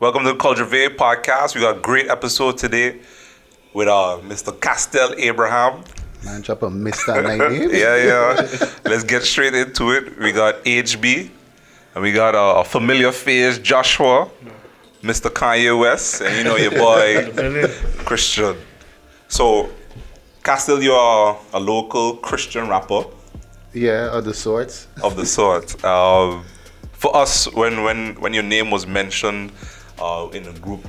Welcome to the Culturevate podcast. We got a great episode today with Mr. Castel Abraham. Man, chop a Mr. Name. Yeah. Let's get straight into it. We got HB, and we got a familiar face, Joshua, Mr. Kanye West, and you know your boy, Christian. So, Castel, you are a local Christian rapper. Yeah, of the sorts. Of the sort. For us, when your name was mentioned in a group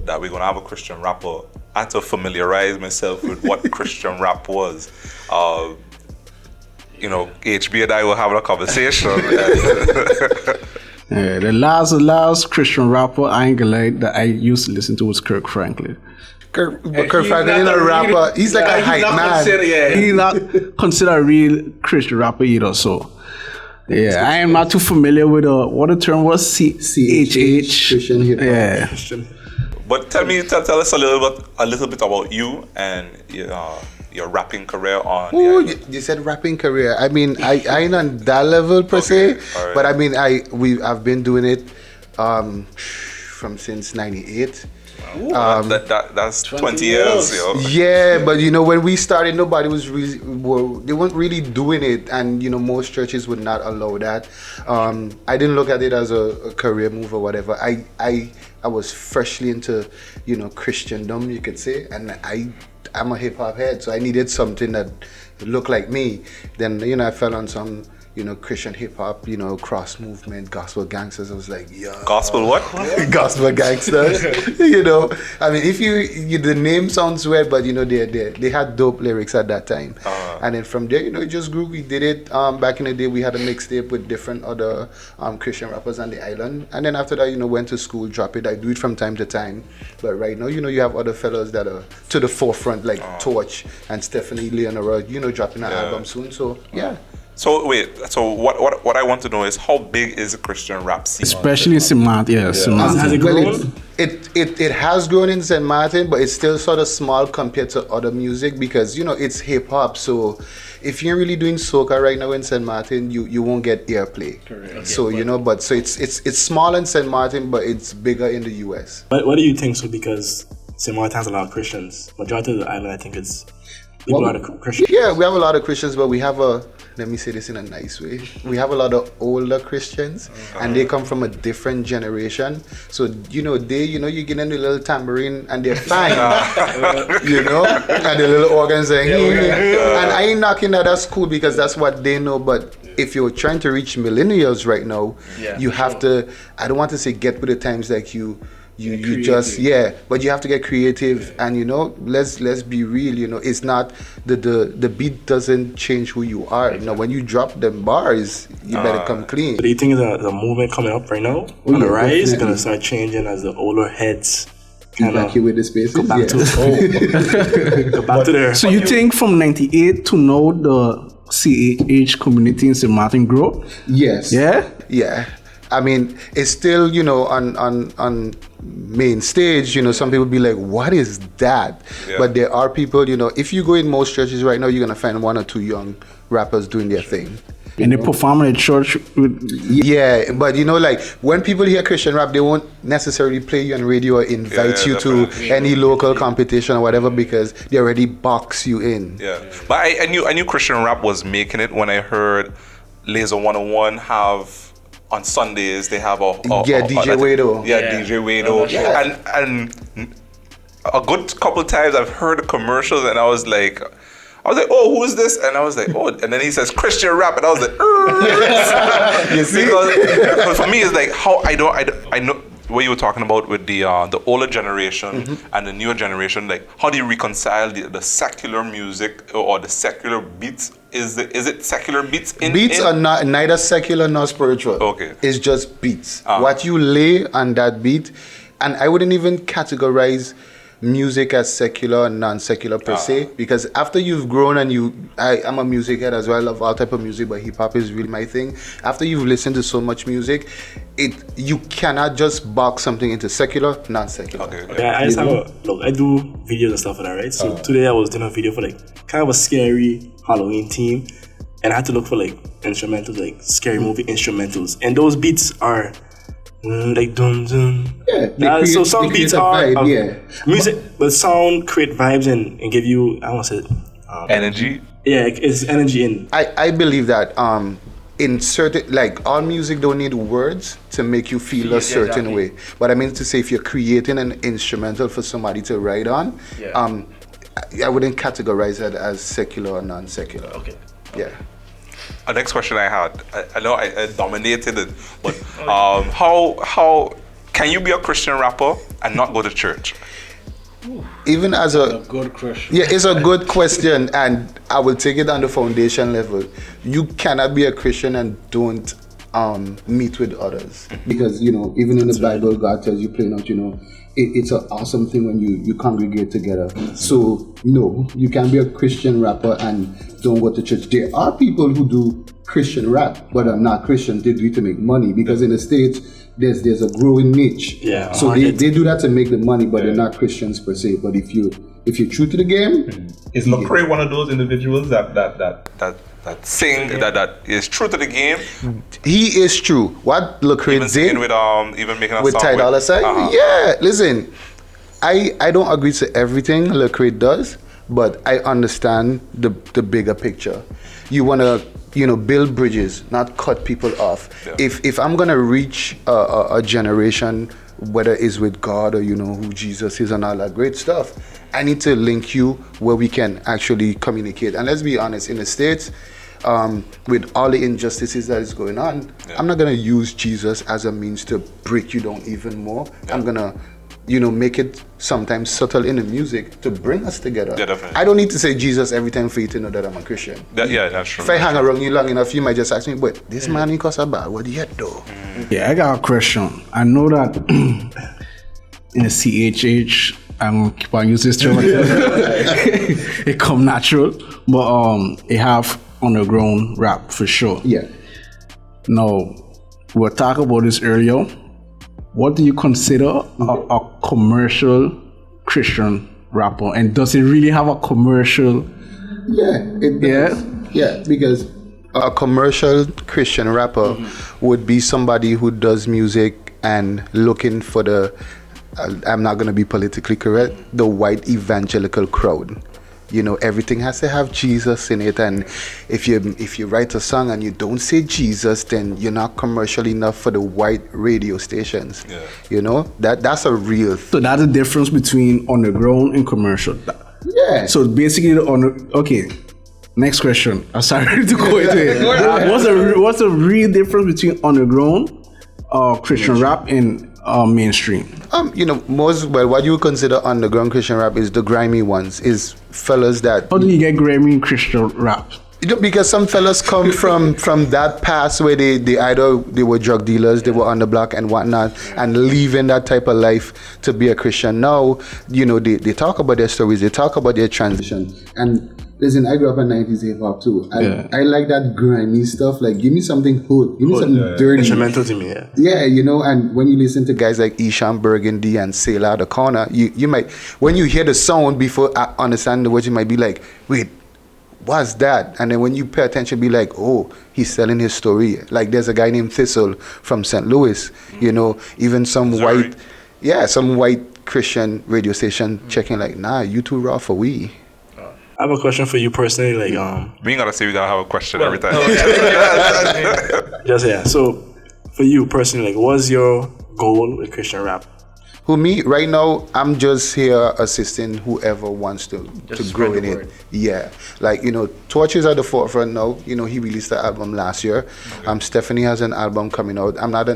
that we're gonna have a Christian rapper, I had to familiarize myself with what Christian rap was. HB and I were having a conversation. Yeah, the last Christian rapper I ain't gonna lie that I used to listen to was Kirk Franklin. Kirk Franklin is a rapper. He's like a hype man. He's not considered a real Christian rapper either. So, yeah, I am not too familiar with what the term was. CHH. Christian hip hop. Yeah. But tell us a little bit about you and your rapping career on. Oh, you said rapping career. I mean, I ain't on that level per se, right. but I mean, I've been doing it from since '98. That's 20 years, yo. Yeah, but when we started, nobody was they weren't really doing it, and most churches would not allow that. I didn't look at it as a career move or whatever. I was freshly into Christendom, you could say, and I'm a hip hop head, so I needed something that looked like me. Then I fell on some Christian hip hop, cross movement, gospel gangsters. I was like, yeah. Gospel what? Gospel gangsters. I mean, if the name sounds weird, but they had dope lyrics at that time. And then from there, it just grew. We did it. Back in the day, we had a mixtape with different other Christian rappers on the island. And then after that, went to school, drop it. I do it from time to time. But right now, you have other fellas that are to the forefront, like Torch and Stephanie Leonora, dropping an album soon. So yeah. So wait, what I want to know is how big is the Christian rap scene? Especially in St. Martin, St. Martin. Has it grown? It has grown in St. Martin, but it's still sort of small compared to other music because it's hip hop. So if you're really doing soca right now in St. Martin, you won't get airplay. Correct. So it's small in St. Martin, but it's bigger in the US. What do you think? So because St. Martin has a lot of Christians, majority of the island, I think it's a lot of Christians. Yeah, we have a lot of Christians, but we have let me say this in a nice way. We have a lot of older Christians, and they come from a different generation. So, you get in the little tambourine, and they're fine. And the little organs saying, and I ain't knocking that. That's cool because that's what they know. But if you're trying to reach millennials right now, you have to, I don't want to say get with the times like you just but you have to get creative and let's be real, it's not the beat doesn't change who you are. When you drop them bars, you better come clean. Do you think the movement coming up right now on the rise is gonna start changing as the older heads evacuate the spaces? Go back to there. So you think from 98 to now the CHH community in St. Martin grow? Yes. Yeah? I mean, it's still, on main stage, some people be like, what is that? Yeah. But there are people, if you go in most churches right now, you're going to find one or two young rappers doing their thing. And they perform in a church? Yeah, but when people hear Christian rap, they won't necessarily play you on radio or invite you to any local competition or whatever because they already box you in. Yeah, but I knew Christian rap was making it when I heard Laser 101 have... On Sundays, they have DJ Wado. DJ Wado. Yeah. And a good couple of times I've heard the commercials and I was like, oh, who's this? And I was like, oh, and then he says Christian rap, and I was like, you see? Because for me, it's like how I know what you were talking about with the older generation and the newer generation. Like, how do you reconcile the secular music or the secular beats? Is it secular beats? Beats are not neither secular nor spiritual. Okay, it's just beats. What you lay on that beat, and I wouldn't even categorize music as secular and non-secular per se, because after you've grown and I'm a music head as well. I love all type of music, but hip-hop is really my thing. After you've listened to so much music, you cannot just box something into secular, non-secular. Okay, I just I do videos and stuff like that, right? So today I was doing a video for kind of a scary Halloween theme, and I had to look for instrumentals, scary movie instrumentals, and those beats are like dun dun. Yeah, So some beats are music, But but sound create vibes and give you, I want to say, Energy. yeah, it's energy in. I believe that in certain, like, all music don't need words to make you feel a certain way. But I mean to say, if you're creating an instrumental for somebody to write on, I wouldn't categorize it as secular or non-secular. Okay. Yeah. A next question I had. I know I dominated it, but how can you be a Christian rapper and not go to church? Even as a good question. Yeah, it's a good question, and I will take it on the foundation level. You cannot be a Christian and don't meet with others, because even in the Bible, God tells you plain out, it's an awesome thing when you congregate together. So no, you can't be a Christian rapper and don't go to church. There are people who do Christian rap but are not Christian. They do it to make money, because in the States there's a growing niche. Yeah. So they do that to make the money, but they're not Christians per se. But if you're true to the game, is Lecrae one of those individuals that Sing that is true to the game. he is true. What Lecrae Even did singing with even making a with song Ty Dolla $ign, uh-huh. yeah. Listen, I don't agree to everything Lecrae does, but I understand the bigger picture. You wanna build bridges, not cut people off. Yeah. If I'm gonna reach a generation, whether it's with God or who Jesus is and all that great stuff, I need to link you where we can actually communicate. And let's be honest, in the States, with all the injustices that is going on, I'm not gonna use Jesus as a means to break you down even more. I'm gonna make it sometimes subtle in the music to bring us together. Yeah, definitely. I don't need to say Jesus every time for you to know that I'm a Christian. That's true. If I hang around you long enough, you might just ask me, but this man, he cause a bad, what do you do? Yeah, I got a question. I know that in the CHH, I'm gonna keep on using this term. It come natural, but it have underground rap for sure. Yeah. Now, we were talking about this earlier. What do you consider a commercial Christian rapper, and does it really have a commercial? Yeah, it does. Yeah, because a commercial Christian rapper would be somebody who does music and looking for the, I'm not going to be politically correct, the white evangelical crowd. Everything has to have Jesus in it, and if you write a song and you don't say Jesus, then you're not commercial enough for the white radio stations. That's a real thing. So that's the difference between underground and commercial. Yeah. So basically, okay. Next question. I'm sorry to go into it. What's the real difference between underground, Christian rap, and mainstream? What you would consider underground Christian rap is the grimy ones, is fellas that. How do you get grimy Christian rap? Because some fellas come from that past where they either they were drug dealers, they were on the block and whatnot, and leaving that type of life to be a Christian. Now, they talk about their stories, they talk about their transition. And listen, I grew up in 90s hip hop too. I like that grimy stuff. Like, give me something hood, give me something dirty. Instrumental to me, Yeah, and when you listen to guys like Isham Burgundy and Sailor the Corner, you might, when you hear the sound before I understand the words, you might be like, wait, what's that? And then when you pay attention, be like, oh, he's selling his story. Like, there's a guy named Thistle from St. Louis, even some white Christian radio station checking like, nah, you too raw for we. I have a question for you personally. Like, we ain't gotta say we gotta have a question every time. So, for you personally, like, what's your goal with Christian rap? For me, right now, I'm just here assisting whoever wants to grow in it. Yeah. Like, Torch is at the forefront now. He released the album last year. Okay. Stephanie has an album coming out. I'm not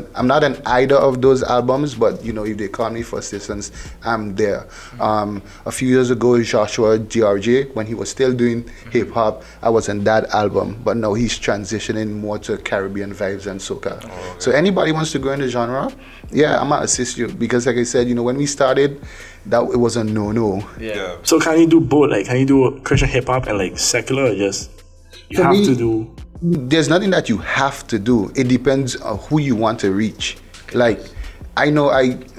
an either of those albums, but, if they call me for assistance, I'm there. A few years ago, Joshua GRJ, when he was still doing hip-hop, I was in that album. But now he's transitioning more to Caribbean vibes and soca. Oh, okay. So anybody wants to go in the genre, yeah, I'm going to assist you. Because like I said, when we started, that it was a no. Yeah. So can you do both? Like, can you do Christian hip hop and like secular, or just you have to do? There's nothing that you have to do. It depends on who you want to reach. Like, I know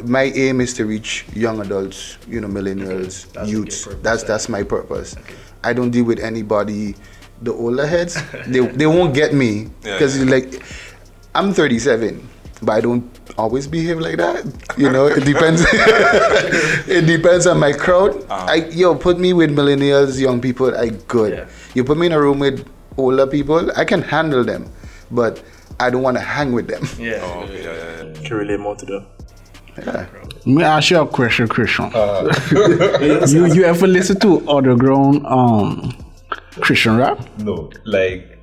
my aim is to reach young adults, millennials, youths. That's my purpose. Okay. I don't deal with anybody. The older heads, they won't get me because like I'm 37. but I don't always behave like that. You know, it depends. It depends on my crowd. Put me with millennials, young people, I good. Yeah. You put me in a room with older people, I can handle them, but I don't want to hang with them. Can relate more to the. Yeah. Let me ask you a question, Christian. You ever listen to underground Christian rap? No, like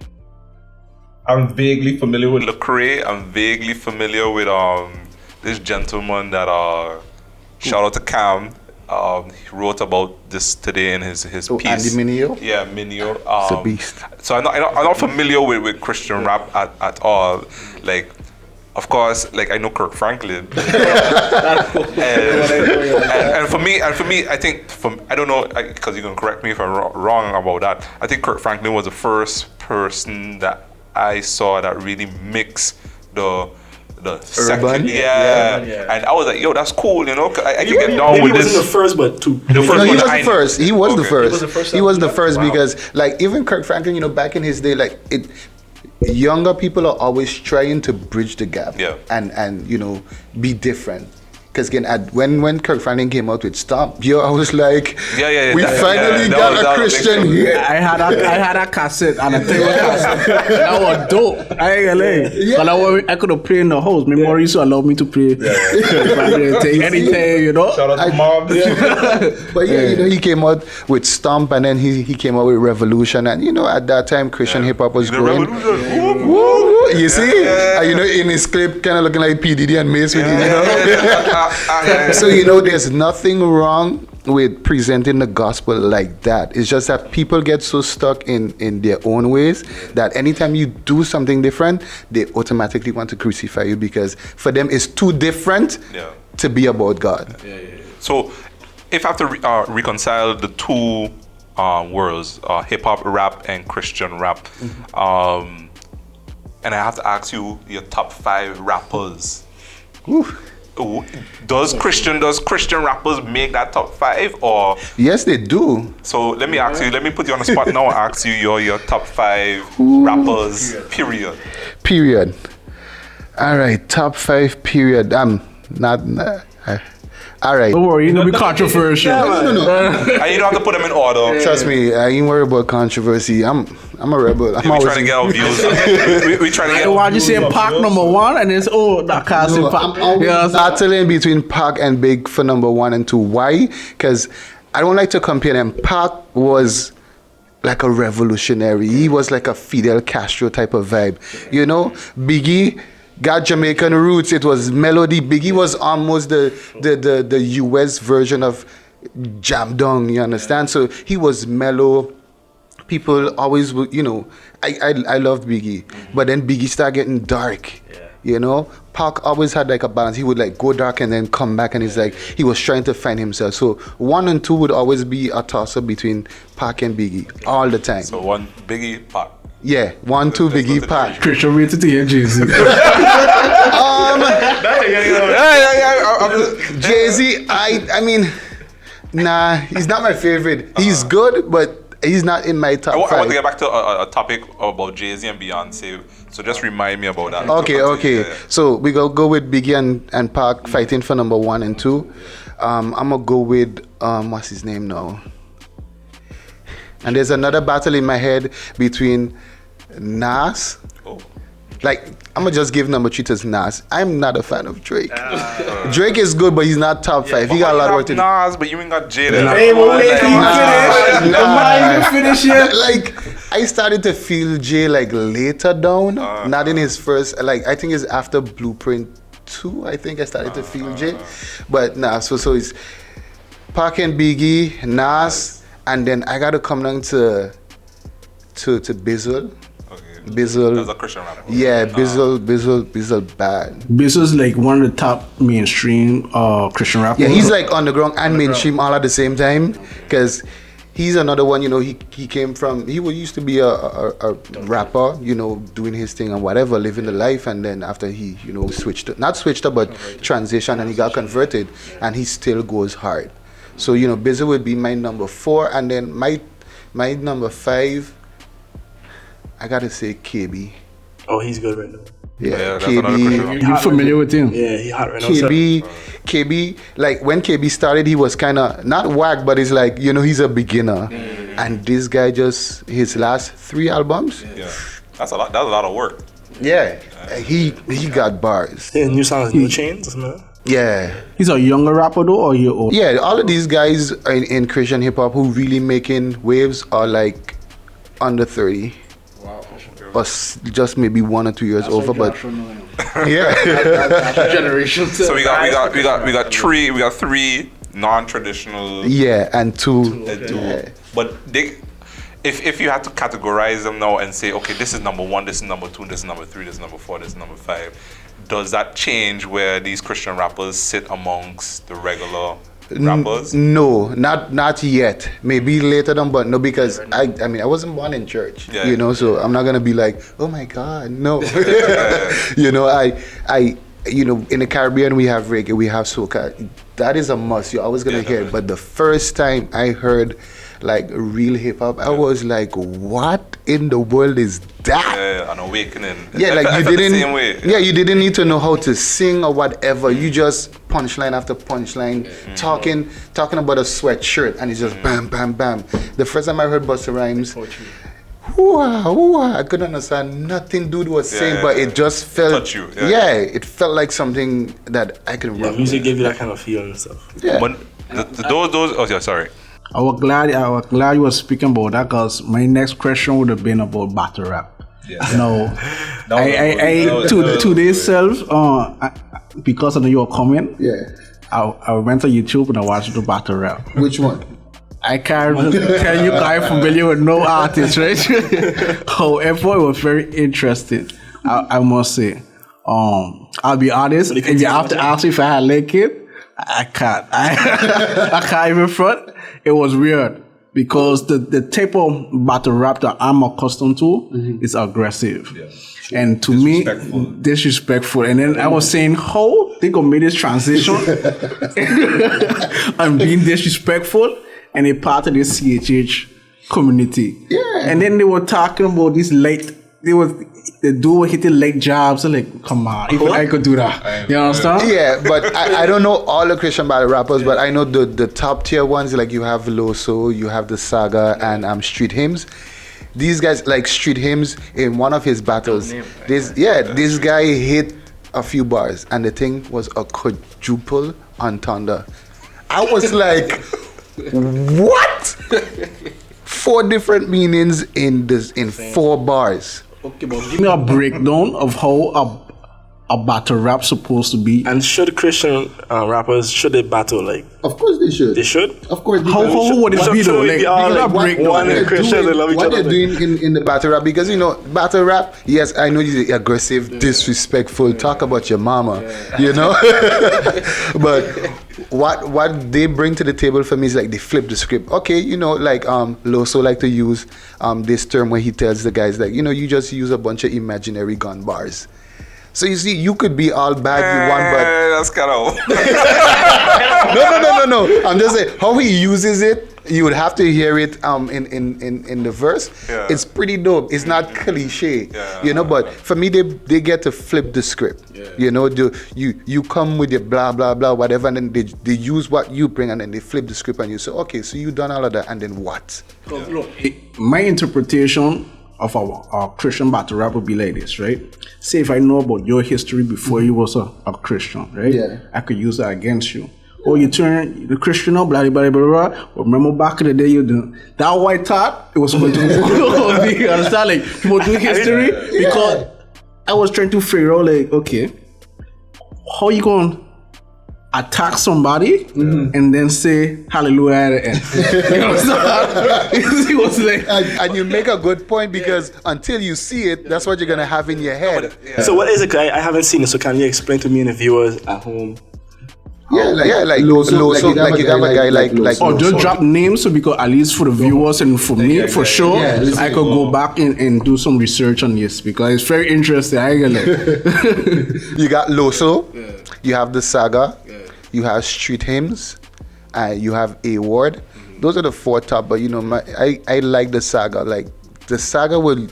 I'm vaguely familiar with. Lecrae, I'm vaguely familiar with this gentleman that shout out to Cam. He wrote about this today in his piece. Andy Mineo? Yeah, Mineo. It's a beast. So I'm not familiar with Christian rap at all. Like, of course, like I know Kirk Franklin. and for me, I think I don't know, because you're gonna correct me if I'm wrong about that. I think Kirk Franklin was the first person that I saw that really mixed the Urban? And I was like, yo, that's cool, you know. I can get down with He this. wasn't the first, but two. The first No, he one was I- the first. He was the Okay. first. He was the first because, like, even Kirk Franklin, you know, back in his day, like, younger people are always trying to bridge the gap. Yeah. And you know, be different. Because again, when Kirk Franklin came out with Stomp, I was like, Yeah. we finally that got was- a that was Christian big. here. I had a cassette and a tape cassette. That was dope. I ain't gonna lie. But I could have played in the house. My mom used to allow me to play anything, you know. Shout out to Mom. But you know, he came out with Stomp, and then he came out with Revolution, and you know, at that time, Christian hip hop was The growing. Revolution. Woo, you see, and you know, in his clip, kind of looking like P Diddy and Mace with him, you know. So you know, there's nothing wrong with presenting the gospel like that. It's just that people get so stuck in their own ways that anytime you do something different, they automatically want to crucify you because for them it's too different to be about God. So, if I have to reconcile the two worlds, hip hop rap and Christian rap, and I have to ask you your top 5 rappers. Whew. Does Christian rappers make that top 5 or? Yes, they do. So let me ask you. Let me put you on the spot now and ask you your top 5 rappers. Period. Period. All right, top 5. Period. I'm not. All right. Don't worry, you're gonna be controversial. No. And you don't have to put them in order. Trust me, I ain't worried about controversy. I'm a rebel. I'm We always trying to get our views. we trying to get. Why'd you say Pac number 1 and it's that casting Pac? I'm always Yeah, battling between Pac and Big for number 1 and 2. Why? Because I don't like to compare them. Pac was like a revolutionary. He was like a Fidel Castro type of vibe. You know, Biggie got Jamaican roots. It was melody. Biggie was almost the US version of Jam Dong, you understand? So he was mellow. People always, you know, I loved Biggie. But then Biggie started getting dark. You know? Pac always had like a balance. He would like go dark and then come back, and it's like he was trying to find himself. So 1 and 2 would always be a toss-up between Pac and Biggie all the time. So 1 Biggie, Pac. Yeah, 1, 2 Let's go Biggie, to Pac. Christian rated to hear Jay-Z. Jay-Z, I mean, nah, he's not my favorite. He's good, but he's not in my top I want 5. to get back to a topic about Jay-Z and Beyonce. So just remind me about that. Okay. Yeah. So we go with Biggie and Pac fighting for number 1 and 2. I'm gonna go with what's his name now? And there's another battle in my head between Nas. Oh. Like, I'm gonna just give number 3 to Nas. I'm not a fan of Drake. Drake is good, but he's not top 5. He got a lot of work to do. Nas, but you ain't got Jada. Hey, we'll wait till you Nah. finish yet. Like, I started to feel Jay like later down, not in his first. Like, I think it's after Blueprint 2. I think I started to feel Jay, but nah. So it's Pac and Biggie, Nas, and then I gotta come down to Bizzle. Okay. Bizzle. That's a Christian rapper. Yeah, Bizzle bad. This was like one of the top mainstream Christian rappers. Yeah, he's like underground and mainstream all at the same time, because he's another one. You know, he came from. He used to be a rapper. You know, doing his thing and whatever, living the life, and then after he, you know, not switched up, but transitioned, and he got converted, and he still goes hard. So you know, Bizzle would be my number 4, and then my number 5. I gotta say KB. Oh, he's good right now. Yeah, that's another question. You familiar with him? Yeah, he hot right now. sir. KB, like when KB started, he was kind of not whack, but it's like, you know, he's a beginner. And this guy just, his last 3 albums, Yeah, that's a lot. That's a lot of work. yeah, he got bars. Yeah, new songs, new chains, or something like that. Yeah. He's a younger rapper though, or you old? Yeah, all of these guys in Christian hip hop who really making waves are like under 30. Wow. Or just maybe 1 or 2 years over, but yeah. Generation. So we got 3 non-traditional. Yeah, and 2. Yeah. But if you had to categorize them now and say, okay, this is number 1, this is number 2, this is number 3, this is number 4, this is number 5, does that change where these Christian rappers sit amongst the regular rappers? No, not yet. Maybe later on, but no, because I mean I wasn't born in church, you know, so I'm not gonna be like, oh my God, no. You know, I you know, in the Caribbean we have reggae, we have soca. That is a must. You're always gonna hear it. But the first time I heard like real hip hop, I was like, what in the world is that? Yeah, an awakening. Yeah, like I you felt the didn't. same way. Yeah, you didn't need to know how to sing or whatever. You just punchline after punchline, talking about a sweatshirt, and it's just bam, bam, bam. The first time I heard Busta Rhymes, I couldn't understand nothing dude was saying, but it just felt. Touch you. Yeah, it felt like something that I could Yeah, run. music gave you that kind of feel and stuff. Yeah. But those. Oh yeah, sorry. I was glad you were speaking about that, because my next question would have been about battle rap. Yeah. No, today self, because I know you were coming. Yeah. I went on YouTube and I watched the battle rap. Which one? I can't tell you guys familiar with no artist, right? However, it was very interesting. I must say. I'll be honest. If you have to ask me if I had like it, I can't. I can't even front. It was weird because the type of battle rap that I'm accustomed to is aggressive. Yeah. And to me, disrespectful. And then I was saying, how they gonna make this transition? I'm being disrespectful, and a part of this CHH community. Yeah. And then they were talking about this late. The dude was hitting late jobs. So like, come on, if I could do that, you understand? Yeah, but I don't know all the Christian battle rappers, but I know the top tier ones. Like you have Loso, you have the Saga, and Street Hymns. These guys, like Street Hymns, in one of his battles, this guy hit a few bars, and the thing was a quadruple entendre. I was like, what? 4 different meanings in 4 bars. Okay, but give me a breakdown of how a battle rap supposed to be. And should Christian rappers, should they battle? Like, Of course they should. they should? Of course. How would it be though? Like, one and Christian, they love each what other. they're doing in the battle rap, because you know battle rap, yes, I know you're aggressive, disrespectful, talk about your mama, you know. But what they bring to the table for me is like they flip the script. Okay, you know, like Loso like to use this term where he tells the guys like, you know, you just use a bunch of imaginary gun bars. So you see, you could be all bad you want, but That's kind of. no. I'm just saying how he uses it. You would have to hear it in the verse. Yeah. It's pretty dope. It's not cliche, you know. But for me, they get to flip the script. Yeah. You know, you come with your blah blah blah whatever, and then they use what you bring, and then they flip the script, and you say, okay, so you done all of that, and then what? Look, my interpretation of our Christian battle rap would be like this, right? Say if I know about your history before you was a Christian, right? Yeah. I could use that against you. Oh, you turn the Christian up, blah, blah, blah, blah, blah. Remember back in the day you do that white thought, it was supposed to be, you understand? Like, people do history, because I was trying to figure out, like, okay, how you going to attack somebody and then say hallelujah at the end? You understand? It was like, and you make a good point, because until you see it, that's what you're gonna have in your head. So what is it? I haven't seen it, so can you explain to me and the viewers at home? Like Loso, like you have a guy like or just Loso. drop names, so because at least for the viewers and for me, for sure, I could go back and do some research on this, because it's very interesting. I get it. You got Loso, you have the Saga, you have Street Hymns, you have A Ward. Those are the 4 top. But you know, I like the Saga. Like the Saga will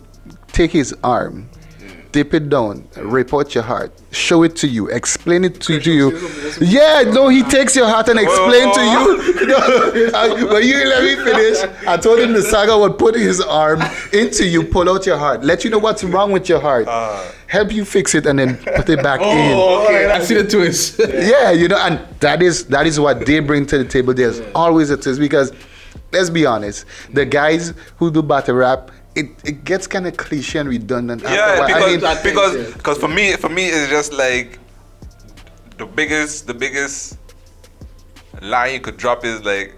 take his arm dip it down, rip out your heart, show it to you, explain it to you. Yeah, no, he takes your heart and explain to you. But you let me finish. I told him the saga would put his arm into you, pull out your heart, let you know what's wrong with your heart, help you fix it, and then put it back in. Okay, I see the twist. Yeah, and that is what they bring to the table. There's always a twist because, let's be honest, the guys who do battle rap, it gets kind of cliche and redundant. Yeah, after because for me it's just like the biggest line you could drop is like,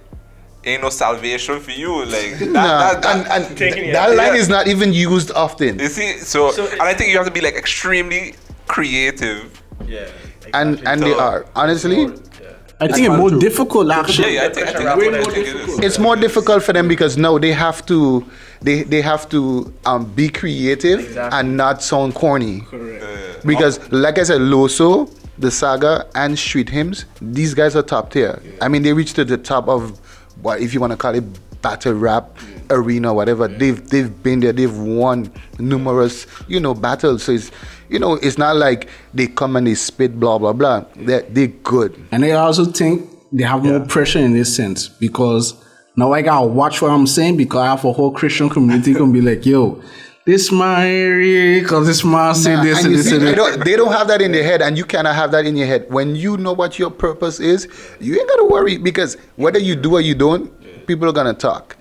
ain't no salvation for you. Like that line is not even used often. You see, so and I think you have to be like extremely creative. Yeah. And they are honestly. I think it's more difficult actually. Yeah, I think it is. It's more difficult for them because now they have to be creative and not sound corny. Correct. Because like I said, Loso, the Saga, and Street Hymns, these guys are top tier. I mean, they reached to the top of what, if you want to call it, battle rap arena, whatever. They've been there. They've won numerous battles. So it's not like they come and they spit blah blah blah. They're good. And I also think they have more pressure in this sense because now I gotta watch what I'm saying because I have a whole Christian community gonna be like, yo, this man because this man say this and this and that. They don't have that in their head, and you cannot have that in your head. When you know what your purpose is, you ain't gotta worry because whether you do or you don't, people are gonna talk.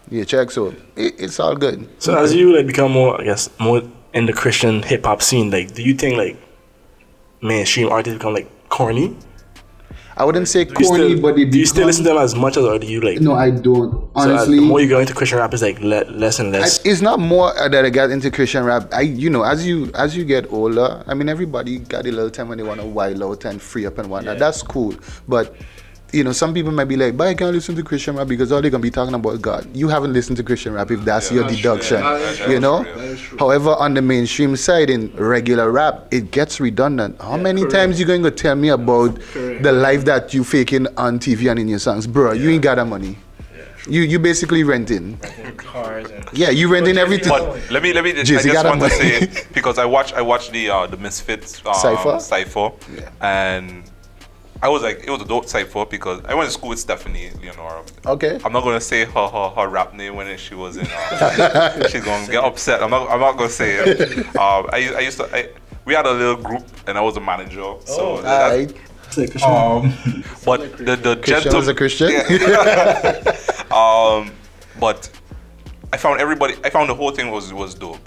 Yeah, check. So it's all good. So as you become more in the Christian hip hop scene, do you think mainstream artists become corny? I wouldn't say corny, but do you still listen to them as much as, or do you No, I don't. Honestly, so the more you go into Christian rap, it's less and less. It's not more that I got into Christian rap. As you get older, I mean, everybody got a little time when they want to wild out and free up and whatnot. That's cool, but. Some people might be like, but I can't listen to Christian rap because all they're going to be talking about God. You haven't listened to Christian rap if that's your deduction. However, on the mainstream side, in regular rap, it gets redundant. How many times you going to tell me about the life that you faking on TV and in your songs? Bro, you ain't got that money. You basically renting. Cars and you renting everything. But let me I just want to say, because I watched the Misfits Cypher. And I was like, it was a dope cypher because I went to school with Stephanie Leonora. Okay. I'm not gonna say her rap name when she was in. She's gonna get upset. I'm not gonna say it. We had a little group and I was a manager. So but the Christian was a Christian. But I found the whole thing was dope.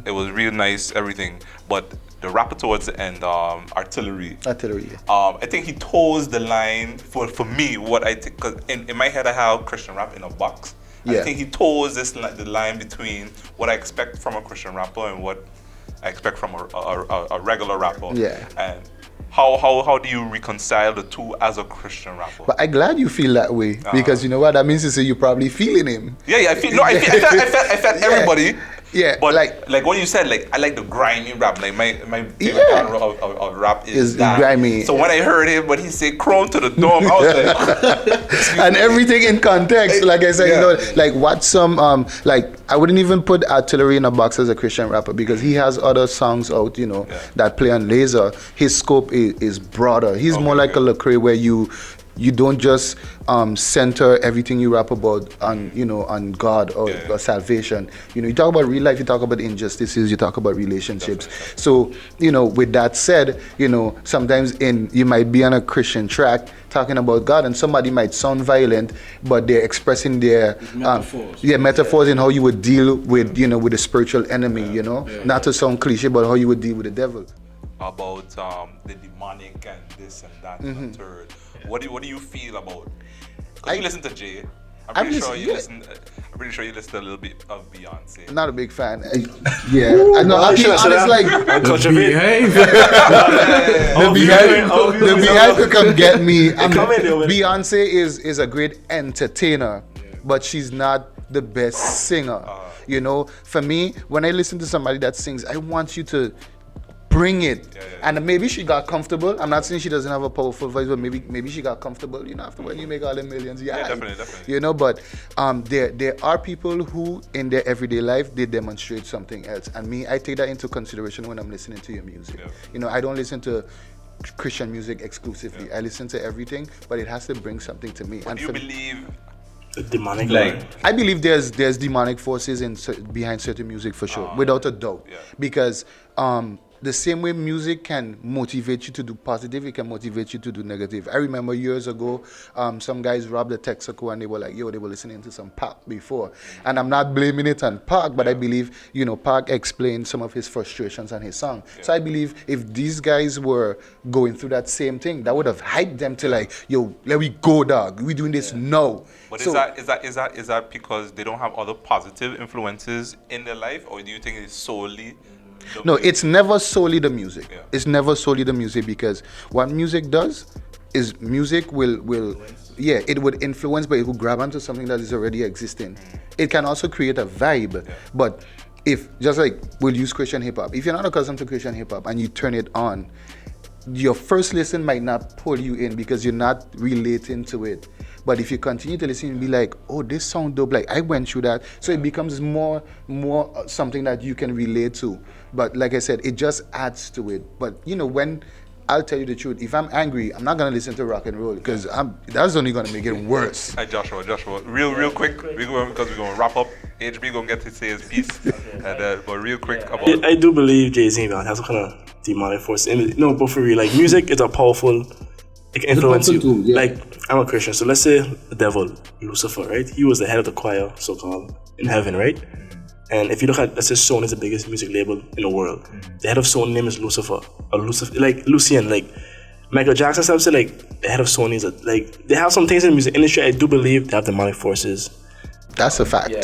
It was real nice, everything. But the rapper towards the end, Artillery. I think he toes the line for me. What I think, because in my head I have Christian rap in a box. I think he toes the line between what I expect from a Christian rapper and what I expect from a regular rapper. Yeah. And how do you reconcile the two as a Christian rapper? But I'm glad you feel that way because you know what that means to say you're probably feeling him. I felt everybody. Yeah, but like what you said, I like the grimy rap. Like my favorite genre of rap is that. Grimy. So when I heard him, when he said "Chrome to the dome," I was like, and everything in context. Like I said, what some I wouldn't even put Artillery in a box as a Christian rapper because he has other songs out, that play on laser. His scope is broader. He's more like a Lecrae where you don't just center everything you rap about on God or salvation. You talk about real life, you talk about injustices, you talk about relationships. Definitely. So, with that said, sometimes you might be on a Christian track talking about God and somebody might sound violent, but they're expressing their metaphors in how you would deal with, with the spiritual enemy, not to sound cliche, but how you would deal with the devil. About the demonic and this and that and the third. What do you feel about? Because you listen to Jay. I'm pretty sure you listen to a little bit of Beyonce. I'm not a big fan. I know. I'll be honest, Culturevate. the Beehive could come get me. Beyonce is a great entertainer, but she's not the best singer. For me, when I listen to somebody that sings, I want you to bring it. And maybe she got comfortable. I'm not saying she doesn't have a powerful voice, but maybe she got comfortable. You know, after when you make all the millions, definitely. You know, but there are people who in their everyday life they demonstrate something else, and me, I take that into consideration when I'm listening to your music. You know, I don't listen to Christian music exclusively. I listen to everything, but it has to bring something to me. But do you believe the demonic I believe there's demonic forces behind certain music for sure, without a doubt. Because the same way music can motivate you to do positive, it can motivate you to do negative. I remember years ago, some guys robbed a Texaco and they were like, yo, they were listening to some Pac before. And I'm not blaming it on Pac, but I believe, you know, Pac explained some of his frustrations on his song. So I believe if these guys were going through that same thing, that would have hyped them to like, yo, let we go, dog. We doing this now. But so, is that because they don't have other positive influences in their life, or do you think it's solely? No, it's never solely the music. It's never solely the music, because what music does is music will it would influence, but it will grab onto something that is already existing. It can also create a vibe, but if just like we'll use Christian hip hop, if you're not accustomed to Christian hip hop and you turn it on, your first listen might not pull you in because you're not relating to it. But if you continue to listen, you'll be like, oh, this sound dope. Like I went through that. So it becomes more something that you can relate to. But like I said, it just adds to it. But you know, when I'll tell you the truth, if I'm angry, I'm not gonna listen to rock and roll because that's only gonna make it worse. Hey, Joshua, real quick, because we're gonna wrap up. HB gonna get to say his piece, and but real quick about. I do believe Jay-Z, man, has some kind of demonic force. No, but for real, like music is a powerful. It can influence you. Tool, yeah. Like I'm a Christian, so let's say the devil, Lucifer, right? He was the head of the choir, so-called, in heaven, right? And if you look at, let's say Sony is the biggest music label in the world. The head of Sony name is Lucifer, or Lucifer, like Lucian, like Micheal Jackson. I would say like the head of Sony is like they have some things in the music industry. I do believe they have demonic forces. That's a fact.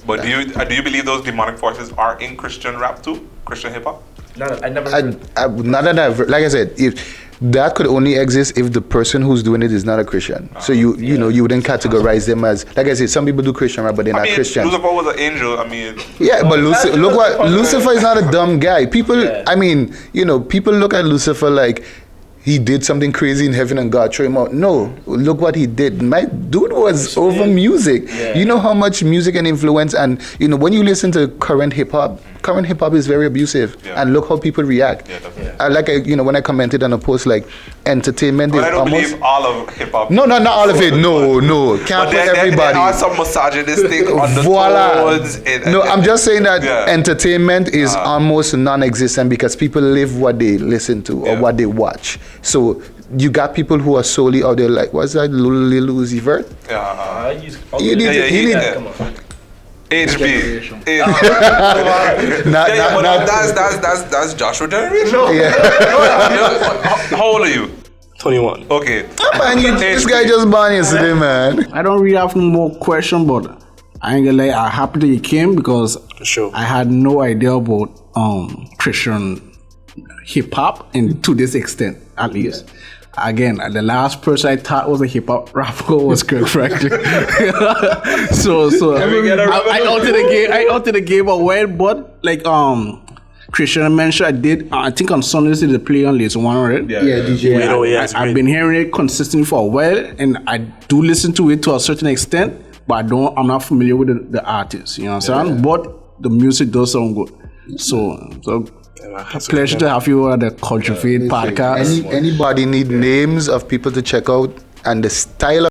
But do you believe those demonic forces are in Christian rap too? Christian hip hop? Not that I've, like I said, if that could only exist if the person who's doing it is not a Christian. So you know, you wouldn't categorize them as, like I said, some people do Christian rap, but they're not Christian. Lucifer was an angel. I mean, but look what Lucifer is not a dumb guy. People, I mean, you know, people look at Lucifer like he did something crazy in heaven and God threw him out. No, look what he did. My dude was over music. You know how much music can influence, and you know, when you listen to current hip hop is very abusive, and look how people react. You know, when I commented on a post like entertainment but is I don't almost believe all of hip hop. No, not all of it. No, can't put everybody. There are some misogynistic undertones. No, I'm just saying that entertainment is almost non-existent because people live what they listen to or what they watch. So you got people who are solely out there like, what's that, Lil Uzi Vert? You need come on. HB. That's Joshua generation. How old are you? 21. Okay. Man, this guy just born yesterday, man. I don't really have more question, but I ain't gonna lie, I'm happy that you came because I had no idea about Christian hip hop, and to this extent, at least. Again, the last person I thought was a hip hop rapper was Kirk Franklin. so I altered the game away, but like Christian mentioned, I think on Sundays they play on Laser One, right? DJ. I've been hearing it consistently for a while, and I do listen to it to a certain extent, but I'm not familiar with the artist. You know what I'm saying? But the music does sound good. So pleasure to have you on the Culturevate podcast. Anybody need names of people to check out and the style of